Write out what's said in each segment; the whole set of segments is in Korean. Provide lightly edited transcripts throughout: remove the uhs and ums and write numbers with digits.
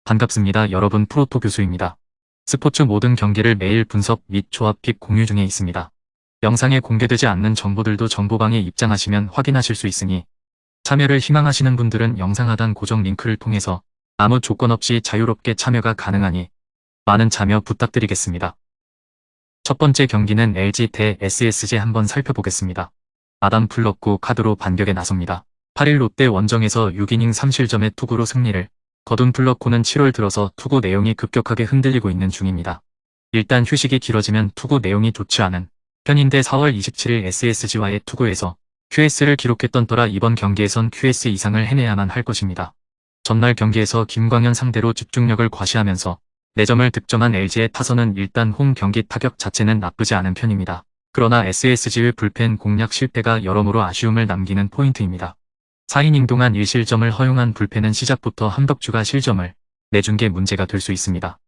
반갑습니다. 여러분, 프로토 교수입니다. 스포츠 모든 경기를 매일 분석 및 조합 픽 공유 중에 있습니다. 영상에 공개되지 않는 정보들도 정보방에 입장하시면 확인하실 수 있으니 참여를 희망하시는 분들은 영상 하단 고정 링크를 통해서 아무 조건 없이 자유롭게 참여가 가능하니 많은 참여 부탁드리겠습니다. 첫 번째 경기는 LG 대 SSG 한번 살펴보겠습니다. 아담 플럭구 카드로 반격에 나섭니다. 8일 롯데 원정에서 6이닝 3실점의 투구로 승리를 거둔 플럭구는 7월 들어서 투구 내용이 급격하게 흔들리고 있는 중입니다. 일단 휴식이 길어지면 투구 내용이 좋지 않은 편인데 4월 27일 SSG와의 투구에서 QS를 기록했던 터라 이번 경기에선 QS 이상을 해내야만 할 것입니다. 전날 경기에서 김광현 상대로 집중력을 과시하면서 4점을 득점한 LG의 타선은 일단 홈 경기 타격 자체는 나쁘지 않은 편입니다. 그러나 SSG의 불펜 공략 실패가 여러모로 아쉬움을 남기는 포인트입니다. 4이닝 동안 1실점을 허용한 불펜은 시작부터 한덕주가 실점을 내준 게 문제가 될 수 있습니다.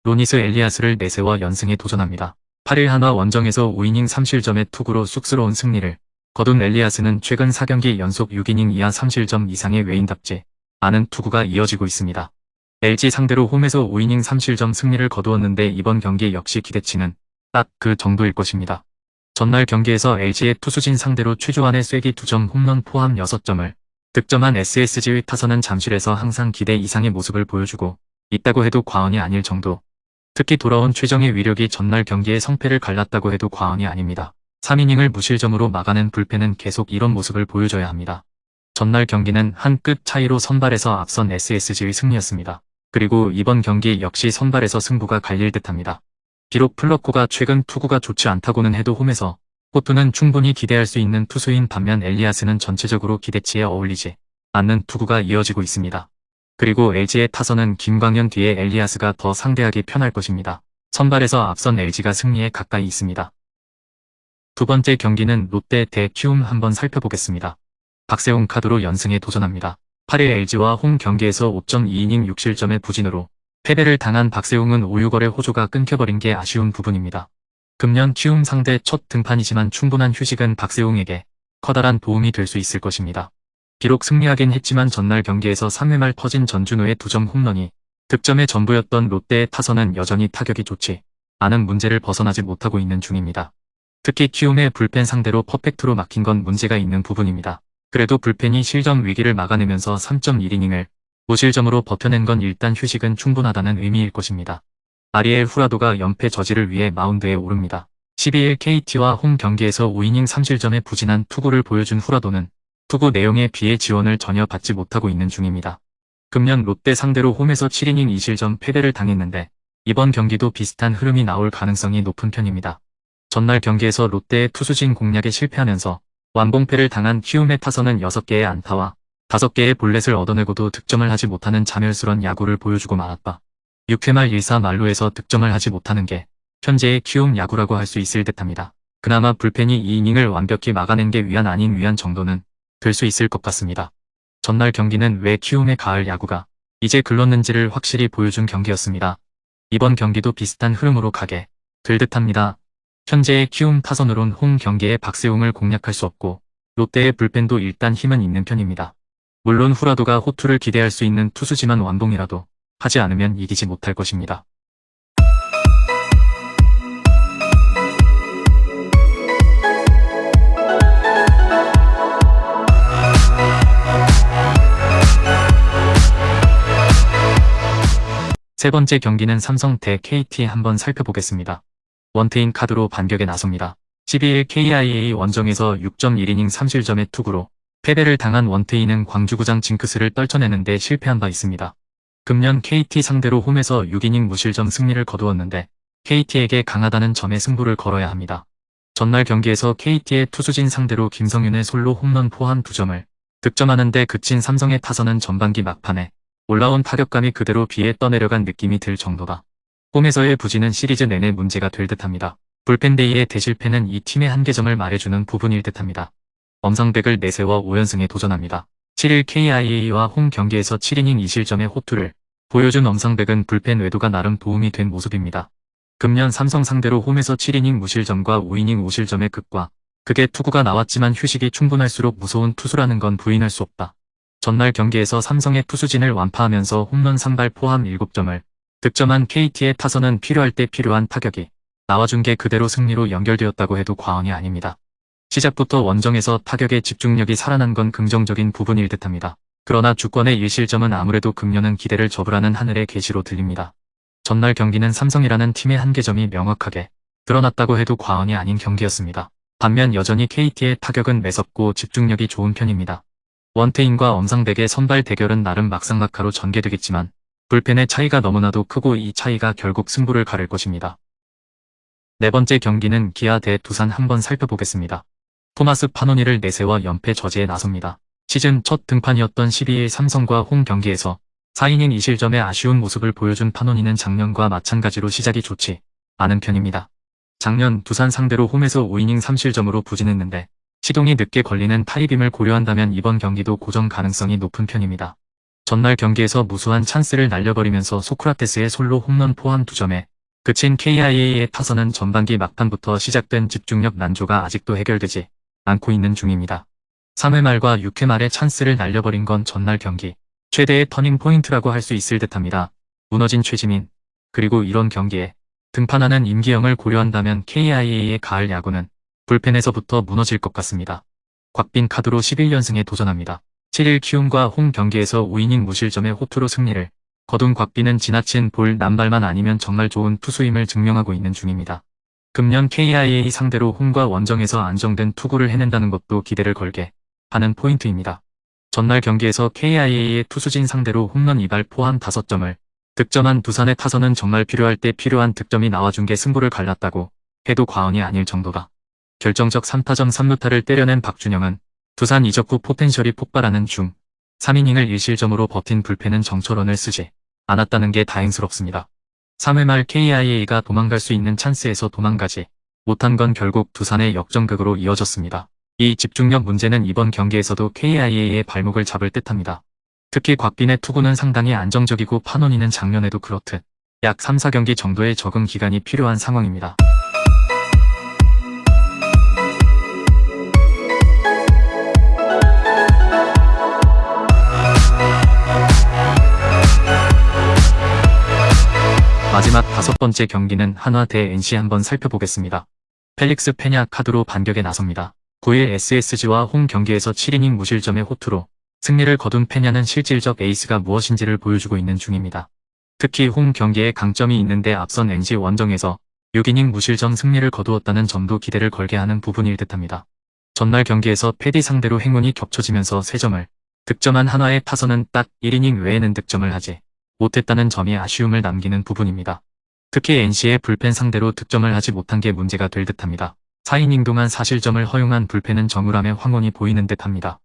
로니스 엘리아스를 내세워 연승에 도전합니다. 8일 한화 원정에서 5이닝 3실점의 투구로 쑥스러운 승리를 거둔 엘리아스는 최근 4경기 연속 6이닝 이하 3실점 이상의 외인답지 않은 투구가 이어지고 있습니다. LG 상대로 홈에서 5이닝 3실점 승리를 거두었는데 이번 경기 역시 기대치는 딱 그 정도일 것입니다. 전날 경기에서 LG의 투수진 상대로 최주환의 쐐기 2점 홈런 포함 6점을 득점한 SSG의 타선은 잠실에서 항상 기대 이상의 모습을 보여주고 있다고 해도 과언이 아닐 정도. 특히 돌아온 최정의 위력이 전날 경기의 성패를 갈랐다고 해도 과언이 아닙니다. 3이닝을 무실점으로 막아낸 불펜은 계속 이런 모습을 보여줘야 합니다. 전날 경기는 한 끗 차이로 선발에서 앞선 SSG의 승리였습니다. 그리고 이번 경기 역시 선발에서 승부가 갈릴 듯합니다. 비록 플럭구가 최근 투구가 좋지 않다고는 해도 홈에서 호투는 충분히 기대할 수 있는 투수인 반면 엘리아스는 전체적으로 기대치에 어울리지 않는 투구가 이어지고 있습니다. 그리고 LG의 타선은 김광현 뒤에 엘리아스가 더 상대하기 편할 것입니다. 선발에서 앞선 LG가 승리에 가까이 있습니다. 두 번째 경기는 롯데 대 키움 한번 살펴보겠습니다. 박세웅 카드로 연승에 도전합니다. 8일 LG와 홈 경기에서 5.2이닝 6실점의 부진으로 패배를 당한 박세웅은 5-6월의 호조가 끊겨버린 게 아쉬운 부분입니다. 금년 키움 상대 첫 등판이지만 충분한 휴식은 박세웅에게 커다란 도움이 될 수 있을 것입니다. 비록 승리하긴 했지만 전날 경기에서 3회 말 터진 전준우의 2점 홈런이 득점의 전부였던 롯데의 타선은 여전히 타격이 좋지 않은 문제를 벗어나지 못하고 있는 중입니다. 특히 키움의 불펜 상대로 퍼펙트로 막힌 건 문제가 있는 부분입니다. 그래도 불펜이 실점 위기를 막아내면서 3.1이닝을 무실점으로 버텨낸 건 일단 휴식은 충분하다는 의미일 것입니다. 아리엘 후라도가 연패 저지를 위해 마운드에 오릅니다. 12일 KT와 홈 경기에서 5이닝 3실점의 부진한 투구를 보여준 후라도는 투구 내용에 비해 지원을 전혀 받지 못하고 있는 중입니다. 금년 롯데 상대로 홈에서 7이닝 2실점 패배를 당했는데 이번 경기도 비슷한 흐름이 나올 가능성이 높은 편입니다. 전날 경기에서 롯데의 투수진 공략에 실패하면서 완봉패를 당한 키움의 타선은 6개의 안타와 5개의 볼넷을 얻어내고도 득점을 하지 못하는 자멸스런 야구를 보여주고 말았다. 6회 말 1사 말루에서 득점을 하지 못하는 게 현재의 키움 야구라고 할 수 있을 듯합니다. 그나마 불펜이 2이닝을 완벽히 막아낸 게 위안 아닌 위안 정도는 될 수 있을 것 같습니다. 전날 경기는 왜 키움의 가을 야구가 이제 글렀는지를 확실히 보여준 경기였습니다. 이번 경기도 비슷한 흐름으로 가게 될 듯합니다. 현재의 키움 타선으론 홈 경기에 박세웅을 공략할 수 없고 롯데의 불펜도 일단 힘은 있는 편입니다. 물론 후라도가 호투를 기대할 수 있는 투수지만 완봉이라도 하지 않으면 이기지 못할 것입니다. 세 번째 경기는 삼성 대 KT 한번 살펴보겠습니다. 원태인 카드로 반격에 나섭니다. 12일 KIA 원정에서 6.1이닝 3실점의 투구로 패배를 당한 원태인은 광주구장 징크스를 떨쳐내는데 실패한 바 있습니다. 금년 KT 상대로 홈에서 6이닝 무실점 승리를 거두었는데 KT에게 강하다는 점에 승부를 걸어야 합니다. 전날 경기에서 KT의 투수진 상대로 김성윤의 솔로 홈런 포함 2점을 득점하는데 그친 삼성의 타선은 전반기 막판에 올라온 타격감이 그대로 비에 떠내려간 느낌이 들 정도다. 홈에서의 부진은 시리즈 내내 문제가 될 듯합니다. 불펜데이의 대실패는 이 팀의 한계점을 말해주는 부분일 듯합니다. 엄상백을 내세워 5연승에 도전합니다. 7일 KIA와 홈 경기에서 7이닝 2실점의 호투를 보여준 엄상백은 불펜 외도가 나름 도움이 된 모습입니다. 금년 삼성 상대로 홈에서 7이닝 무실점과 5이닝 5실점의 극과 그게 투구가 나왔지만 휴식이 충분할수록 무서운 투수라는 건 부인할 수 없다. 전날 경기에서 삼성의 투수진을 완파하면서 홈런 3발 포함 7점을 득점한 KT의 타선은 필요할 때 필요한 타격이 나와준 게 그대로 승리로 연결되었다고 해도 과언이 아닙니다. 시작부터 원정에서 타격의 집중력이 살아난 건 긍정적인 부분일 듯합니다. 그러나 주권의 1실점은 아무래도 금년은 기대를 접으라는 하늘의 계시로 들립니다. 전날 경기는 삼성이라는 팀의 한계점이 명확하게 드러났다고 해도 과언이 아닌 경기였습니다. 반면 여전히 KT의 타격은 매섭고 집중력이 좋은 편입니다. 원태인과 엄상백의 선발 대결은 나름 막상막하로 전개되겠지만 불펜의 차이가 너무나도 크고 이 차이가 결국 승부를 가를 것입니다. 네 번째 경기는 기아 대 두산 한번 살펴보겠습니다. 토마스 파노니를 내세워 연패 저지에 나섭니다. 시즌 첫 등판이었던 12일 삼성과 홈 경기에서 4이닝 2실점의 아쉬운 모습을 보여준 파노니는 작년과 마찬가지로 시작이 좋지 않은 편입니다. 작년 두산 상대로 홈에서 5이닝 3실점으로 부진했는데 시동이 늦게 걸리는 타이빔을 고려한다면 이번 경기도 고정 가능성이 높은 편입니다. 전날 경기에서 무수한 찬스를 날려버리면서 소크라테스의 솔로 홈런 포함 2점에 그친 KIA의 타선은 전반기 막판부터 시작된 집중력 난조가 아직도 해결되지 않고 있는 중입니다. 3회 말과 6회 말에 찬스를 날려버린 건 전날 경기 최대의 터닝 포인트라고 할 수 있을 듯합니다. 무너진 최지민, 그리고 이런 경기에 등판하는 임기영을 고려한다면 KIA의 가을 야구는 불펜에서부터 무너질 것 같습니다. 곽빈 카드로 11연승에 도전합니다. 7일 키움과 홈 경기에서 5이닝 무실점의 호투로 승리를 거둔 곽빈은 지나친 볼 남발만 아니면 정말 좋은 투수임을 증명하고 있는 중입니다. 금년 KIA 상대로 홈과 원정에서 안정된 투구를 해낸다는 것도 기대를 걸게 하는 포인트입니다. 전날 경기에서 KIA의 투수진 상대로 홈런 2발 포함 5점을 득점한 두산의 타선은 정말 필요할 때 필요한 득점이 나와준 게 승부를 갈랐다고 해도 과언이 아닐 정도다. 결정적 3타점 3루타를 때려낸 박준영은 두산 이적 후 포텐셜이 폭발하는 중 3이닝을 1실점으로 버틴 불펜은 정철원을 쓰지 않았다는 게 다행스럽습니다. 3회 말 KIA가 도망갈 수 있는 찬스에서 도망가지 못한 건 결국 두산의 역전극으로 이어졌습니다. 이 집중력 문제는 이번 경기에서도 KIA의 발목을 잡을 듯합니다. 특히 곽빈의 투구는 상당히 안정적이고 파노니는 작년에도 그렇듯 약 3, 4경기 정도의 적응 기간이 필요한 상황입니다. 마지막 5번째 경기는 한화 대 NC 한번 살펴보겠습니다. 펠릭스 페냐 카드로 반격에 나섭니다. 9일 SSG와 홈 경기에서 7이닝 무실점의 호투로 승리를 거둔 페냐는 실질적 에이스가 무엇인지를 보여주고 있는 중입니다. 특히 홈 경기에 강점이 있는데 앞선 NC 원정에서 6이닝 무실점 승리를 거두었다는 점도 기대를 걸게 하는 부분일 듯합니다. 전날 경기에서 패디 상대로 행운이 겹쳐지면서 3점을 득점한 한화의 타선은 딱 1이닝 외에는 득점을 하지 못했다는 점이 아쉬움을 남기는 부분입니다. 특히 NC의 불펜 상대로 득점을 하지 못한 게 문제가 될 듯합니다. 4이닝 동안 4실점을 허용한 불펜은 정우람의 황혼이 보이는 듯합니다.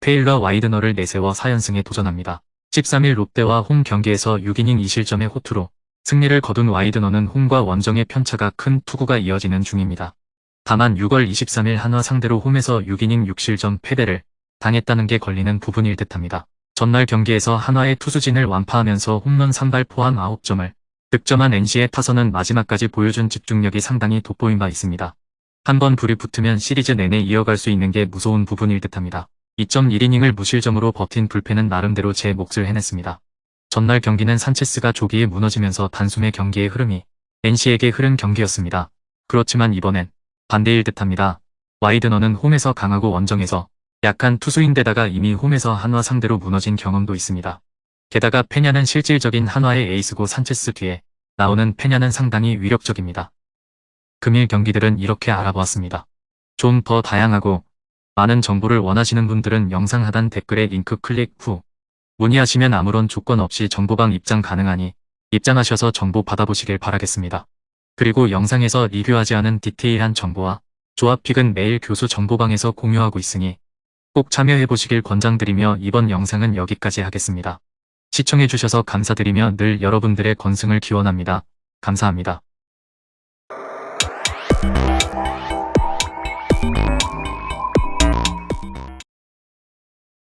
테일러 와이드너를 내세워 4연승에 도전합니다. 13일 롯데와 홈 경기에서 6이닝 2실점의 호투로 승리를 거둔 와이드너는 홈과 원정의 편차가 큰 투구가 이어지는 중입니다. 다만 6월 23일 한화 상대로 홈에서 6이닝 6실점 패배를 당했다는 게 걸리는 부분일 듯합니다. 전날 경기에서 한화의 투수진을 완파하면서 홈런 3발 포함 9점을 득점한 NC의 타선은 마지막까지 보여준 집중력이 상당히 돋보인 바 있습니다. 한번 불이 붙으면 시리즈 내내 이어갈 수 있는 게 무서운 부분일 듯합니다. 2.1이닝을 무실점으로 버틴 불펜은 나름대로 제 몫을 해냈습니다. 전날 경기는 산체스가 조기에 무너지면서 단숨에 경기의 흐름이 NC에게 흐른 경기였습니다. 그렇지만 이번엔 반대일 듯합니다. 와이드너는 홈에서 강하고 원정에서 약한 투수인데다가 이미 홈에서 한화 상대로 무너진 경험도 있습니다. 게다가 페냐는 실질적인 한화의 에이스고 산체스 뒤에 나오는 페냐는 상당히 위력적입니다. 금일 경기들은 이렇게 알아보았습니다. 좀 더 다양하고 많은 정보를 원하시는 분들은 영상 하단 댓글에 링크 클릭 후 문의하시면 아무런 조건 없이 정보방 입장 가능하니 입장하셔서 정보 받아보시길 바라겠습니다. 그리고 영상에서 리뷰하지 않은 디테일한 정보와 조합픽은 매일 교수 정보방에서 공유하고 있으니 꼭 참여해보시길 권장드리며 이번 영상은 여기까지 하겠습니다. 시청해주셔서 감사드리며 늘 여러분들의 건승을 기원합니다. 감사합니다.